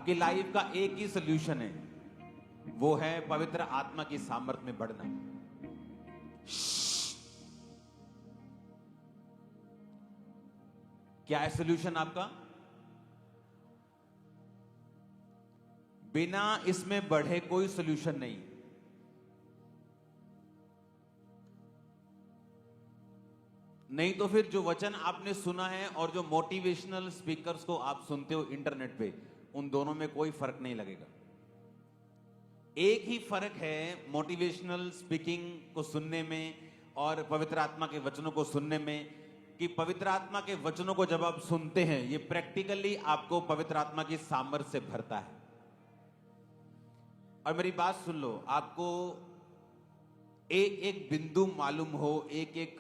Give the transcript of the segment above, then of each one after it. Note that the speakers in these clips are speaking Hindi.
आपकी लाइफ का एक ही सोल्यूशन है, वो है पवित्र आत्मा की सामर्थ में बढ़ना। क्या है सोल्यूशन आपका? बिना इसमें बढ़े कोई सोल्यूशन नहीं। नहीं तो फिर जो वचन आपने सुना है और जो मोटिवेशनल स्पीकर्स को आप सुनते हो इंटरनेट पे, उन दोनों में कोई फर्क नहीं लगेगा। एक ही फर्क है मोटिवेशनल स्पीकिंग को सुनने में और पवित्र आत्मा के वचनों को सुनने में, कि पवित्र आत्मा के वचनों को जब आप सुनते हैं, ये प्रैक्टिकली आपको पवित्र आत्मा की सामर्थ्य से भरता है। और मेरी बात सुन लो, आपको एक एक बिंदु मालूम हो, एक एक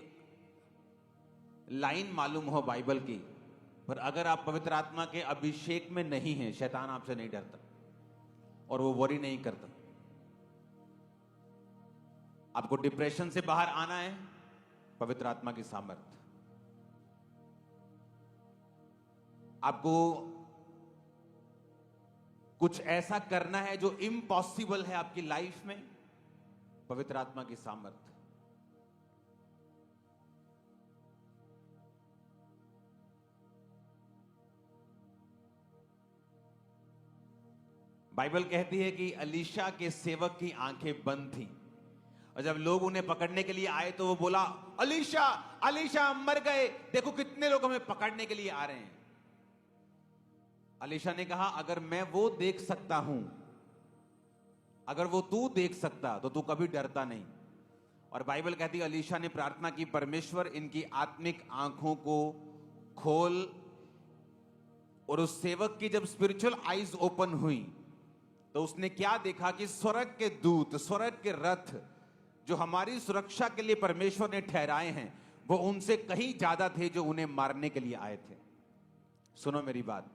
लाइन मालूम हो बाइबल की, पर अगर आप पवित्र आत्मा के अभिषेक में नहीं हैं, शैतान आपसे नहीं डरता और वो वरी नहीं करता। आपको डिप्रेशन से बाहर आना है, पवित्र आत्मा की सामर्थ। आपको कुछ ऐसा करना है जो इम्पॉसिबल है आपकी लाइफ में, पवित्र आत्मा की सामर्थ। बाइबल कहती है कि अलीशा के सेवक की आंखें बंद थीं, और जब लोग उन्हें पकड़ने के लिए आए तो वो बोला, अलीशा अलीशा मर गए, देखो कितने लोग हमें पकड़ने के लिए आ रहे हैं। अलीशा ने कहा, अगर मैं वो देख सकता हूं, अगर वो तू देख सकता तो तू कभी डरता नहीं। और बाइबल कहती है अलीशा ने प्रार्थना की, परमेश्वर इनकी आत्मिक आंखों को खोल। और उस सेवक की जब स्पिरिचुअल आईज ओपन हुई तो उसने क्या देखा कि स्वर्ग के दूत, स्वर्ग के रथ जो हमारी सुरक्षा के लिए परमेश्वर ने ठहराए हैं, वो उनसे कहीं ज्यादा थे जो उन्हें मारने के लिए आए थे। सुनो मेरी बात,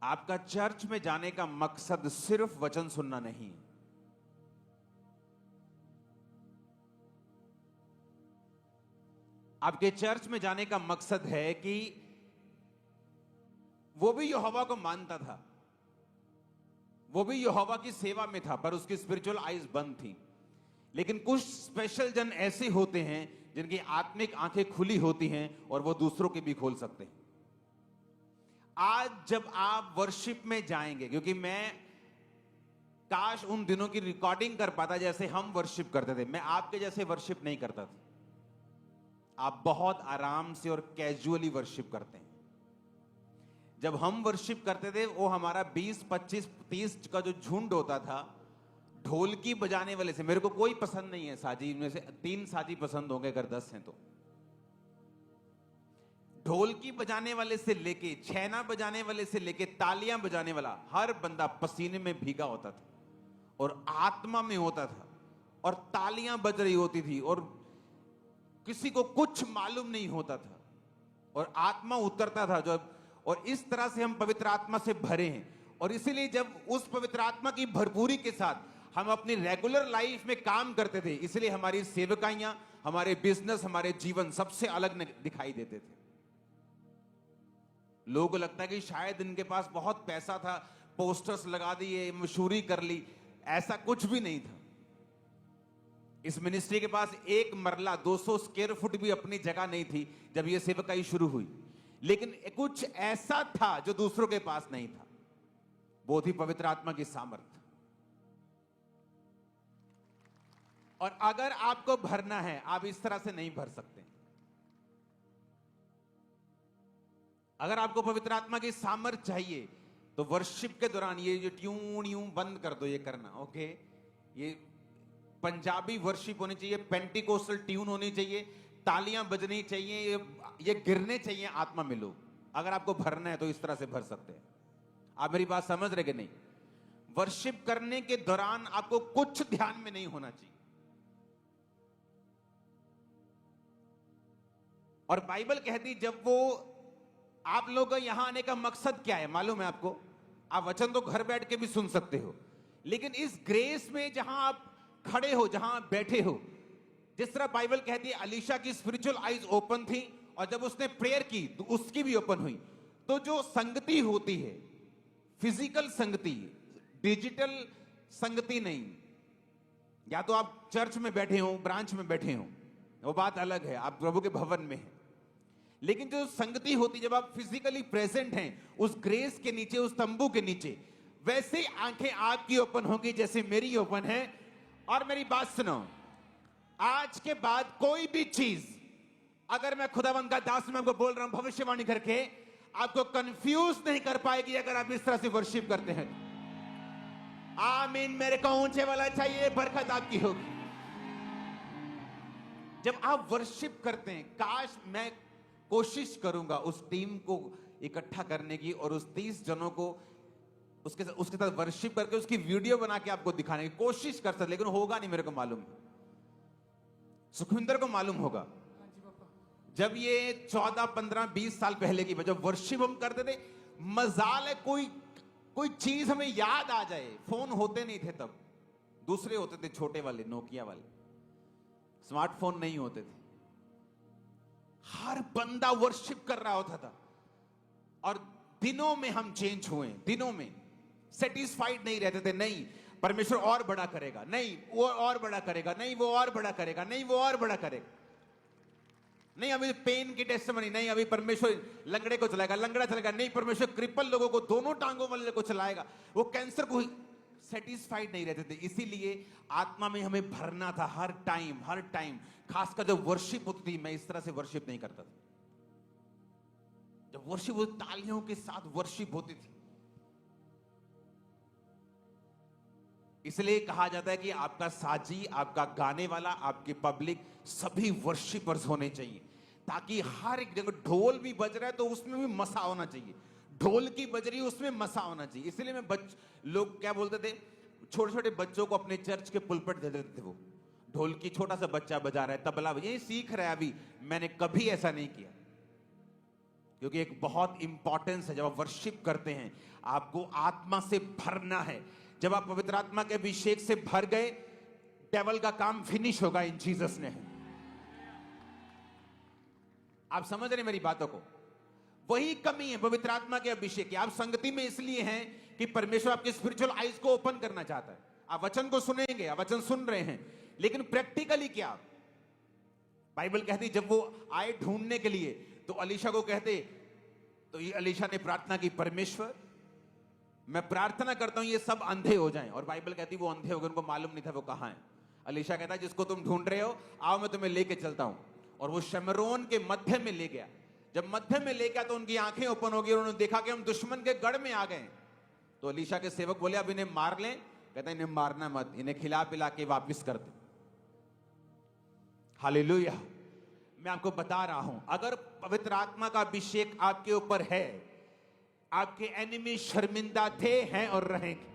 आपका चर्च में जाने का मकसद सिर्फ वचन सुनना नहीं है। आपके चर्च में जाने का मकसद है कि वो भी यहोवा को मानता था, वो भी यहोवा की सेवा में था, पर उसकी स्पिरिचुअल आईज बंद थी। लेकिन कुछ स्पेशल जन ऐसे होते हैं जिनकी आत्मिक आंखें खुली होती हैं और वो दूसरों की भी खोल सकते हैं। आज जब आप वर्शिप में जाएंगे, क्योंकि मैं काश उन दिनों की रिकॉर्डिंग कर पाता जैसे हम वर्शिप करते थे। मैं आपके जैसे वर्शिप नहीं करता था, आप बहुत आराम से और कैजुअली वर्शिप करते हैं। जब हम वर्शिप करते थे, वो हमारा 20, 25, 30 का जो झुंड होता था, ढोलकी बजाने वाले से, मेरे को कोई पसंद नहीं है साजी में से 3 साजी पसंद होंगे अगर 10 हैं तो। ढोलकी बजाने वाले से लेके, छैना बजाने वाले से लेके, तालियां बजाने वाला, हर बंदा पसीने में भीगा होता था और आत्मा में होता था, और तालियां बज रही होती थी और किसी को कुछ मालूम नहीं होता था, और आत्मा उतरता था जब। और इस तरह से हम पवित्र आत्मा से भरे हैं। और इसीलिए जब उस पवित्र आत्मा की भरपूरी के साथ हम अपनी रेगुलर लाइफ में काम करते थे, इसलिए हमारी सेवकाइयां, हमारे बिजनेस, हमारे जीवन सबसे अलग दिखाई देते थे। लोगों को लगता है कि शायद इनके पास बहुत पैसा था, पोस्टर्स लगा दिए, मशहूरी कर ली। ऐसा कुछ भी नहीं था। इस मिनिस्ट्री के पास एक मरला 200 स्क्वायर फुट भी अपनी जगह नहीं थी जब यह सेवकाई शुरू हुई, लेकिन कुछ ऐसा था जो दूसरों के पास नहीं था, वो थी पवित्र आत्मा की सामर्थ। और अगर आपको भरना है, आप इस तरह से नहीं भर सकते। अगर आपको पवित्र आत्मा की सामर्थ चाहिए तो वर्शिप के दौरान ये जो ट्यून यूं बंद कर दो, ये करना ओके। ये पंजाबी वर्शिप होनी चाहिए, पेंटिकोस्टल ट्यून होनी चाहिए, तालियां बजनी चाहिए, ये गिरने चाहिए आत्मा में लोग। अगर आपको भरना है तो इस तरह से भर सकते हैं। आप मेरी बात समझ रहे कि नहीं? वर्शिप करने के दौरान आपको कुछ ध्यान में नहीं होना चाहिए। और बाइबल कहती, जब वो आप लोगों का यहां आने का मकसद क्या है मालूम है आपको? आप वचन तो घर बैठ के भी सुन सकते हो, लेकिन इस ग्रेस में जहां आप खड़े हो, जहां आप बैठे हो, जिस तरह बाइबल कहती है अलीशा की स्पिरिचुअल आईज ओपन थी और जब उसने प्रेयर की तो उसकी भी ओपन हुई। तो जो संगति होती है, फिजिकल संगति, डिजिटल संगति नहीं। या तो आप चर्च में बैठे हो, ब्रांच में बैठे हो, वो बात अलग है, आप प्रभु के भवन में हैं। लेकिन जो संगति होती, जब आप फिजिकली प्रेजेंट हैं उस ग्रेस के नीचे, उस तंबू के नीचे, वैसे आंखें आपकी ओपन होंगी जैसे मेरी ओपन है। और मेरी बात सुनो, आज के बाद कोई भी चीज, अगर मैं खुदावंद का दास मैं आपको बोल रहा हूं भविष्यवाणी करके, आपको कंफ्यूज नहीं कर पाएगी अगर आप इस तरह से वर्शिप करते हैं। आमीन। मेरे को ऊंचे वाला चाहिए, बरकत आपकी होगी। जब आप वर्शिप करते हैं, काश मैं कोशिश करूंगा उस टीम को इकट्ठा करने की और उस 30 जनों को उसके साथ वर्शिप करके उसकी वीडियो बना के आपको दिखाने की कोशिश कर सकते, लेकिन होगा नहीं। मेरे को मालूम, सुखविंदर को मालूम होगा। जब ये 14, 15, 20 साल पहले की जब वर्शिप हम करते थे, मजाल है कोई चीज हमें याद आ जाए। फोन होते नहीं थे तब, दूसरे होते थे, छोटे वाले, नोकिया वाले, स्मार्टफोन नहीं होते थे। हर बंदा वर्शिप कर रहा होता था और दिनों में हम चेंज हुए। दिनों में सेटिस्फाइड नहीं रहते थे। नहीं, परमेश्वर और बड़ा करेगा, नहीं वो और बड़ा करेगा, नहीं वो और बड़ा करेगा, नहीं वो और बड़ा करेगा, नहीं अभी पेन की टेस्टिमनी, नहीं अभी परमेश्वर लंगड़े को चलाएगा, लंगड़ा चलाएगा, नहीं परमेश्वर क्रिपल लोगों को, दोनों टांगों वाले को चलाएगा, वो कैंसर को। सेटिस्फाइड नहीं रहते थे। इसीलिए आत्मा में हमें भरना था हर टाइम। खासकर जब वर्शिप होती थी, मैं इस तरह से वर्शिप नहीं करता था। जब वर्शिप होती, तालियों के साथ वर्शिप होती थी। इसलिए कहा जाता है कि आपका साजी, आपका गाने वाला, आपके पब्लिक सभी वर्शिपर्स होने चाहिए, ताकि हर एक जगह ढोल भी बज रहा है तो उसमें भी मसा होना चाहिए, ढोल की बज रही है उसमें मसा होना चाहिए। इसलिए मैं लोग क्या बोलते थे, छोटे छोटे बच्चों को अपने चर्च के पुलपट दे देते थे। वो ढोल की छोटा सा बच्चा बजा रहा है, तबला ये सीख रहा है अभी। मैंने कभी ऐसा नहीं किया, क्योंकि एक बहुत इंपॉर्टेंस है। जब आप वर्शिप करते हैं, आपको आत्मा से भरना है। जब आप पवित्र आत्मा के अभिषेक से भर गए, डेविल का काम फिनिश होगा इन जीसस ने। आप समझ रहे मेरी बातों को? वही कमी है पवित्र आत्मा के अभिषेक की। आप संगति में इसलिए हैं कि परमेश्वर आपके स्पिरिचुअल आईज को ओपन करना चाहता है। आप वचन को सुनेंगे, आप वचन सुन रहे हैं, लेकिन प्रैक्टिकली क्या? बाइबल कहती जब वो आए ढूंढने के लिए तो अलीशा को कहते, तो ये अलीशा ने प्रार्थना की, परमेश्वर मैं प्रार्थना करता हूं ये सब अंधे हो जाएं। और बाइबल कहती वो अंधे हो गए, उनको मालूम नहीं था वो कहां है। अलीशा कहता है जिसको तुम ढूंढ रहे हो, आओ मैं तुम्हें लेके चलता हूं। और वो शमरोन के मध्य में ले गया। जब मध्य में ले गया तो उनकी आंखें ओपन हो गई, उन्होंने देखा कि हम दुश्मन के गढ़ में आ गए। तो अलीशा के सेवक बोले अब इन्हें मार लें। कहता इन्हें मारना मत, इन्हें खिला पिला के वापिस कर दो। हालेलुया। मैं आपको बता रहा हूं, अगर पवित्र आत्मा का अभिषेक आपके ऊपर है, आपके एनिमी शर्मिंदा थे, हैं और रहेंगे।